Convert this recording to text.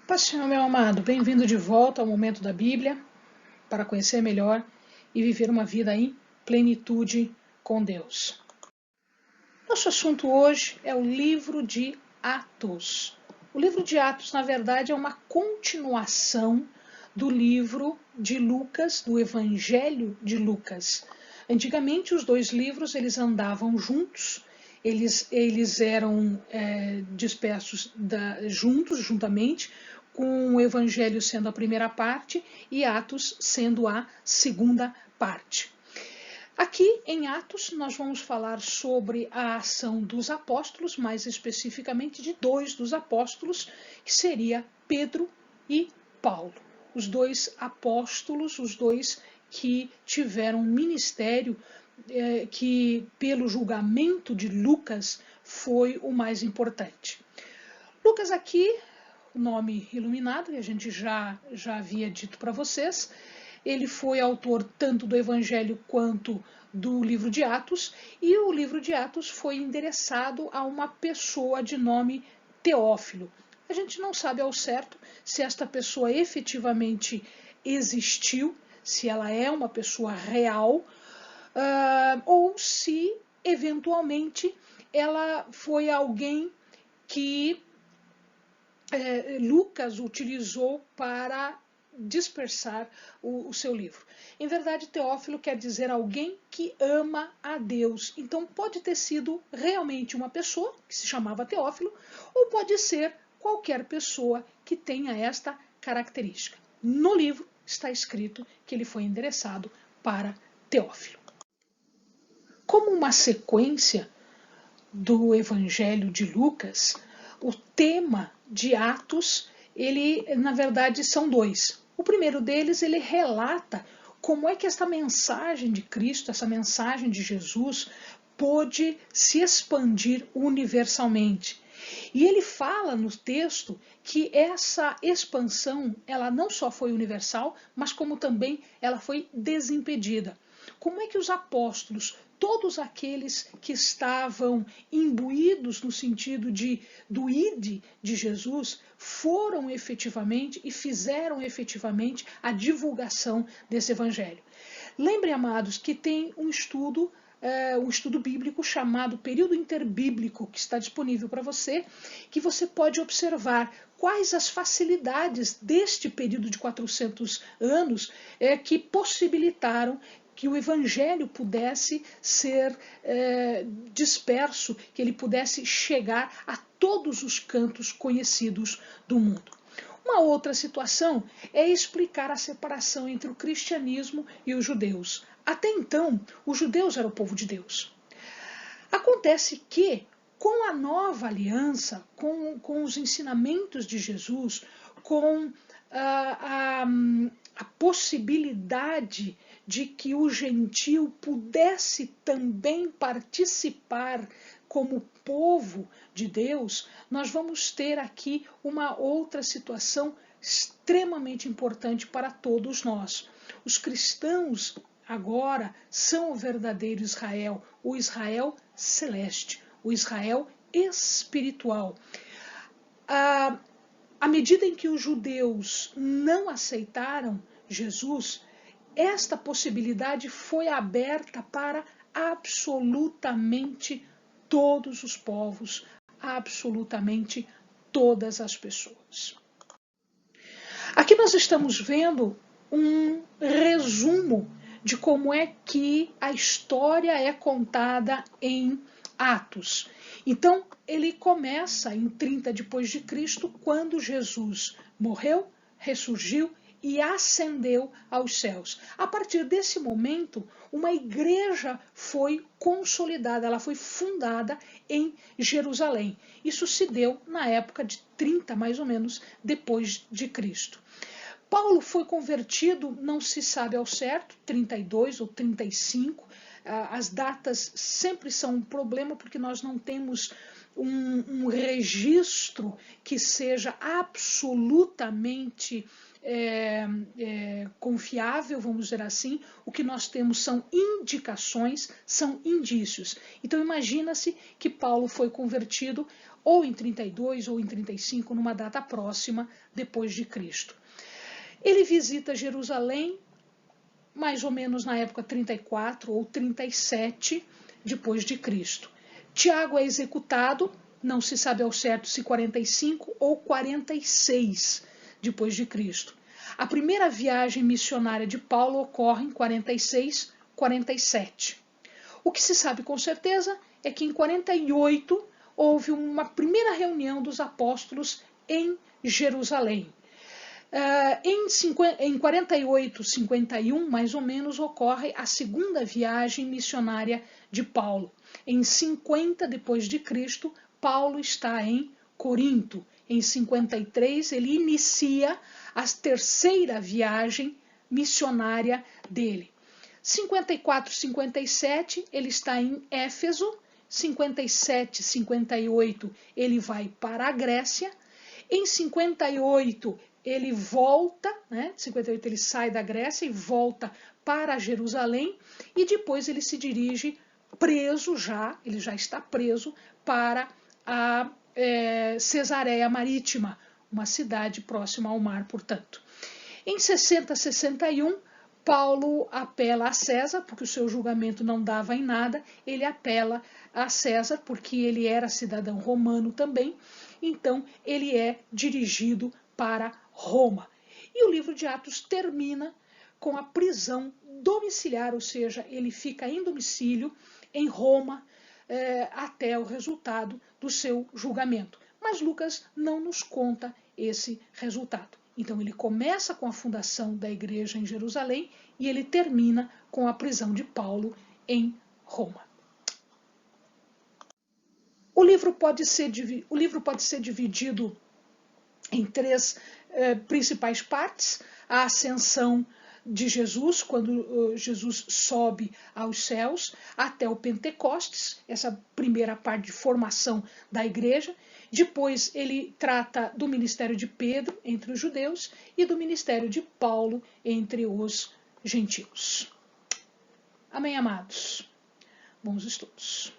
Paz do Senhor, meu amado, bem-vindo de volta ao momento da Bíblia para conhecer melhor e viver uma vida em plenitude com Deus. Nosso assunto hoje é o livro de Atos. O livro de Atos, na verdade, é uma continuação do livro de Lucas, do Evangelho de Lucas. Antigamente, os dois livros eles andavam juntos. Eles eram dispersos juntamente, com o Evangelho sendo a primeira parte e Atos sendo a segunda parte. Aqui em Atos nós vamos falar sobre a ação dos apóstolos, mais especificamente de dois dos apóstolos, que seria Pedro e Paulo. Os dois apóstolos, os dois que tiveram um ministério que, pelo julgamento de Lucas, foi o mais importante. Lucas aqui, o nome iluminado, que a gente já havia dito para vocês, ele foi autor tanto do Evangelho quanto do livro de Atos, e o livro de Atos foi endereçado a uma pessoa de nome Teófilo. A gente não sabe ao certo se esta pessoa efetivamente existiu, se ela é uma pessoa real, ou se, eventualmente, ela foi alguém que Lucas utilizou para dispersar o seu livro. Em verdade, Teófilo quer dizer alguém que ama a Deus. Então, pode ter sido realmente uma pessoa que se chamava Teófilo, ou pode ser qualquer pessoa que tenha esta característica. No livro está escrito que ele foi endereçado para Teófilo. Como uma sequência do Evangelho de Lucas, o tema de Atos, ele, na verdade, são dois. O primeiro deles, ele relata como é que esta mensagem de Cristo, essa mensagem de Jesus, pôde se expandir universalmente. E ele fala no texto que essa expansão, ela não só foi universal, mas como também ela foi desimpedida. Como é que os apóstolos, todos aqueles que estavam imbuídos no sentido do ide de Jesus, foram efetivamente e fizeram efetivamente a divulgação desse evangelho? Lembrem, amados, que tem um estudo bíblico chamado Período Interbíblico, que está disponível para você, que você pode observar quais as facilidades deste período de 400 anos que possibilitaram que o evangelho pudesse ser disperso, que ele pudesse chegar a todos os cantos conhecidos do mundo. Uma outra situação é explicar a separação entre o cristianismo e os judeus. Até então, os judeus eram o povo de Deus. Acontece que, com a nova aliança, com os ensinamentos de Jesus, com a possibilidade de que o gentil pudesse também participar como povo de Deus, nós vamos ter aqui uma outra situação extremamente importante para todos nós. Os cristãos agora são o verdadeiro Israel, o Israel celeste, o Israel espiritual. À medida em que os judeus não aceitaram Jesus, esta possibilidade foi aberta para absolutamente todos os povos, absolutamente todas as pessoas. Aqui nós estamos vendo um resumo de como é que a história é contada em Atos. Então, ele começa em 30 depois de Cristo, quando Jesus morreu, ressurgiu e ascendeu aos céus. A partir desse momento, uma igreja foi consolidada, ela foi fundada em Jerusalém. Isso se deu na época de 30, mais ou menos, depois de Cristo. Paulo foi convertido, não se sabe ao certo, 32 ou 35. As datas sempre são um problema porque nós não temos um registro que seja absolutamente confiável, vamos dizer assim. O que nós temos são indicações, são indícios. Então imagina-se que Paulo foi convertido ou em 32 ou em 35, numa data próxima depois de Cristo. Ele visita Jerusalém mais ou menos na época 34 ou 37 depois de Cristo. Tiago é executado, não se sabe ao certo se 45 ou 46 depois de Cristo. A primeira viagem missionária de Paulo ocorre em 46, 47. O que se sabe com certeza é que em 48 houve uma primeira reunião dos apóstolos em Jerusalém. Em 48, 51, mais ou menos, ocorre a segunda viagem missionária de Paulo. Em 50 depois de Cristo, Paulo está em Corinto. Em 53, ele inicia a terceira viagem missionária dele. 54, 57, ele está em Éfeso. 57, 58, ele vai para a Grécia. Em 58, ele volta, né? 58 ele sai da Grécia e volta para Jerusalém, e depois ele se dirige preso já, ele já está preso, para a Cesareia Marítima, uma cidade próxima ao mar, portanto. Em 60, 61, Paulo apela a César, porque o seu julgamento não dava em nada, ele apela a César, porque ele era cidadão romano também, então ele é dirigido para Roma. E o livro de Atos termina com a prisão domiciliar, ou seja, ele fica em domicílio em Roma até o resultado do seu julgamento. Mas Lucas não nos conta esse resultado. Então ele começa com a fundação da igreja em Jerusalém e ele termina com a prisão de Paulo em Roma. O livro pode ser dividido em três principais partes: a ascensão de Jesus, quando Jesus sobe aos céus, até o Pentecostes, essa primeira parte de formação da igreja. Depois ele trata do ministério de Pedro entre os judeus e do ministério de Paulo entre os gentios. Amém, amados? Bons estudos.